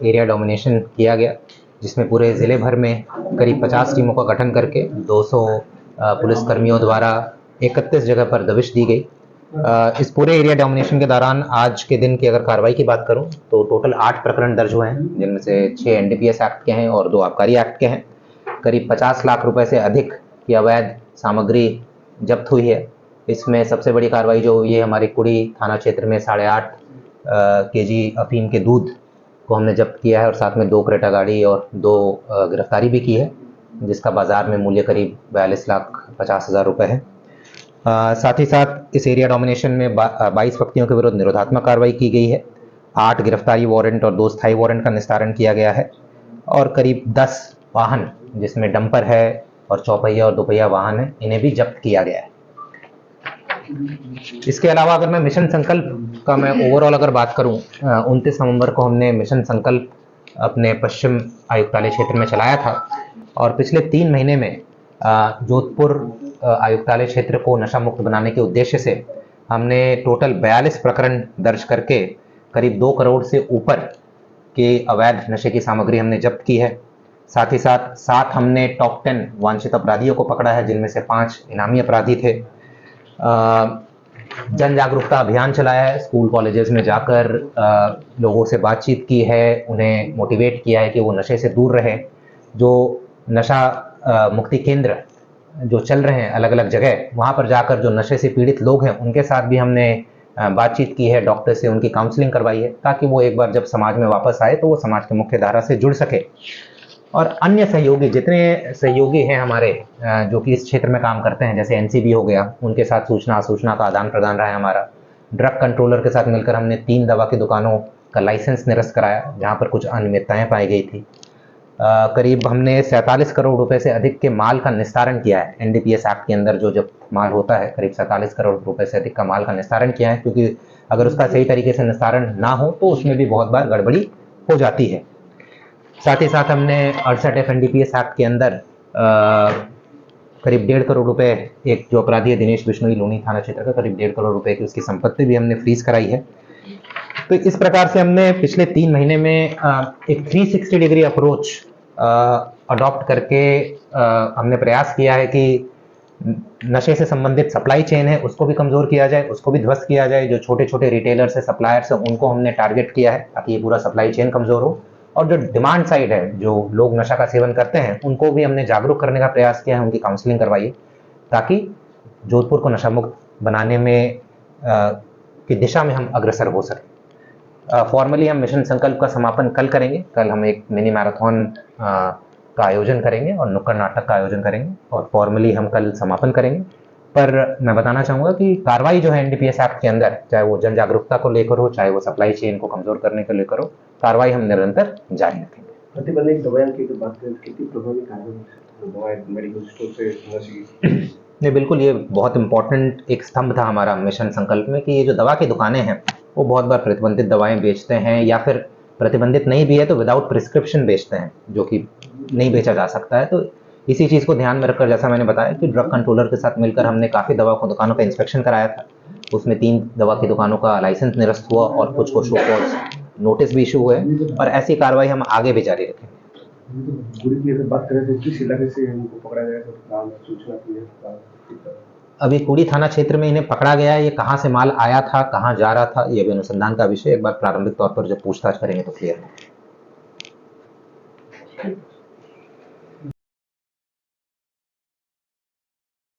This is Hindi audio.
एरिया डोमिनेशन किया गया, जिसमें पूरे ज़िले भर में करीब 50 टीमों का गठन करके 200 पुलिसकर्मियों द्वारा 31 जगह पर दबिश दी गई। इस पूरे एरिया डोमिनेशन के दौरान आज के दिन की अगर कार्रवाई की बात करूं तो टोटल 8 प्रकरण दर्ज हुए हैं, जिनमें से 6 एनडीपीएस एक्ट के हैं और 2 आबकारी एक्ट के हैं। करीब 50 लाख रुपए से अधिक की अवैध सामग्री जब्त हुई है। इसमें सबसे बड़ी कार्रवाई जो हुई है हमारी कुड़ी थाना क्षेत्र में 8.5 केजी अफीम के दूध को हमने जब्त किया है और साथ में 2 क्रेटा गाड़ी और 2 गिरफ्तारी भी की है, जिसका बाजार में मूल्य करीब 42,50,000 रुपये है। साथ ही साथ इस एरिया डोमिनेशन में 22 व्यक्तियों के विरुद्ध निरोधात्मक कार्रवाई की गई है। 8 गिरफ्तारी वारंट और 2 स्थायी वारंट का निस्तारण किया गया है और करीब 10 वाहन, जिसमें डंपर है और चौपहिया और दोपहिया वाहन है, इन्हें भी जब्त किया गया है। इसके अलावा अगर मैं मिशन संकल्प का मैं ओवरऑल अगर बात करूं, 29 नवंबर को हमने मिशन संकल्प अपने पश्चिम आयुक्तालय क्षेत्र में चलाया था और पिछले 3 महीने में जोधपुर आयुक्तालय क्षेत्र को नशा मुक्त बनाने के उद्देश्य से हमने टोटल 42 प्रकरण दर्ज करके करीब 2 करोड़ से ऊपर के अवैध नशे की सामग्री हमने जब्त की है। साथ ही साथ 7 हमने टॉप 10 वांछित अपराधियों को पकड़ा है, जिनमें से 5 इनामी अपराधी थे। जन जागरूकता अभियान चलाया है, स्कूल कॉलेजेस में जाकर लोगों से बातचीत की है, उन्हें मोटिवेट किया है कि वो नशे से दूर रहें। जो नशा मुक्ति केंद्र जो चल रहे हैं अलग अलग जगह, वहाँ पर जाकर जो नशे से पीड़ित लोग हैं उनके साथ भी हमने बातचीत की है, डॉक्टर से उनकी काउंसलिंग करवाई है, ताकि वो एक बार जब समाज में वापस आए तो वो समाज के मुख्य धारा से जुड़ सके। और अन्य सहयोगी, जितने सहयोगी हैं हमारे जो कि इस क्षेत्र में काम करते हैं, जैसे एनसीबी हो गया, उनके साथ सूचना सूचना का आदान प्रदान रहा है हमारा। ड्रग कंट्रोलर के साथ मिलकर हमने 3 दवा की दुकानों का लाइसेंस निरस्त कराया, जहाँ पर कुछ अनियमितताएं पाई गई थी। करीब हमने 47 करोड़ रुपए से अधिक के माल का निस्तारण किया है। एनडीपीएस एक्ट के अंदर जो जब माल होता है, करीब 47 करोड़ रुपए से अधिक का माल का निस्तारण किया है, क्योंकि अगर उसका सही तरीके से निस्तारण ना हो तो उसमें भी बहुत बार गड़बड़ी हो जाती है। साथ ही साथ हमने 68 एनडीपीएस एक्ट के अंदर करीब 1.5 करोड़ रुपए, एक जो अपराधी है दिनेश बिश्नोई लोनी थाना क्षेत्र का, करीब 1.5 करोड़ रुपए की उसकी संपत्ति भी हमने फ्रीज कराई है। तो इस प्रकार से हमने पिछले 3 महीने में एक 360 डिग्री अप्रोच अडॉप्ट करके हमने प्रयास किया है कि नशे से संबंधित सप्लाई चेन है उसको भी कमजोर किया जाए, उसको भी ध्वस्त किया जाए। जो छोटे छोटे रिटेलर्स है, सप्लायर्स है, उनको हमने टारगेट किया है ताकि ये पूरा सप्लाई चेन कमजोर हो। और जो डिमांड साइड है, जो लोग नशा का सेवन करते हैं, उनको भी हमने जागरूक करने का प्रयास किया है, उनकी काउंसलिंग करवाई है, ताकि जोधपुर को नशा मुक्त बनाने में की दिशा में हम अग्रसर हो सकें। फॉर्मली हम मिशन संकल्प का समापन कल करेंगे। कल हम एक मिनी मैराथन का आयोजन करेंगे और नुक्कड़ नाटक का आयोजन करेंगे और फॉर्मली हम कल समापन करेंगे। पर मैं बताना चाहूँगा कि कार्रवाई जो है एनडीपीएस एक्ट के अंदर, चाहे वो जन जागरूकता को लेकर हो, चाहे वो सप्लाई चेन को कमजोर करने को लेकर हो, कार्रवाई हम निरंतर जारी रखेंगे। प्रतिबंधित दवाओं की बात करें, कितनी प्रभावी कार्रवाई दवाएं मेडिकल स्टोर से नहीं, बिल्कुल, ये बहुत इंपॉर्टेंट एक स्तंभ था हमारा मिशन संकल्प में कि ये जो दवा की दुकानें हैं वो बहुत बार प्रतिबंधित दवाएं बेचते हैं, या फिर प्रतिबंधित नहीं भी है तो विदाउट प्रिस्क्रिप्शन बेचते हैं, जो कि नहीं बेचा जा सकता है। तो इसी चीज़ को ध्यान में रखकर, जैसा मैंने बताया कि ड्रग कंट्रोलर के साथ मिलकर हमने काफ़ी दवा को दुकानों का इंस्पेक्शन कराया था। उसमें 3 दवा की दुकानों का लाइसेंस निरस्त हुआ और कुछ को शो कॉज नोटिस भी इशू हुए, और ऐसी कार्रवाई हम आगे भी जारी रखेंगे। बात करें तो किस इलाके से इनको पकड़ा गया, तो सूचना की है? अभी कुड़ी थाना क्षेत्र में इन्हें पकड़ा गया है। ये कहाँ से माल आया था, कहाँ जा रहा था, ये भी अनुसंधान का विषय। एक बार प्रारंभिक तौर पर जब पूछताछ करेंगे तो क्लियर होगा।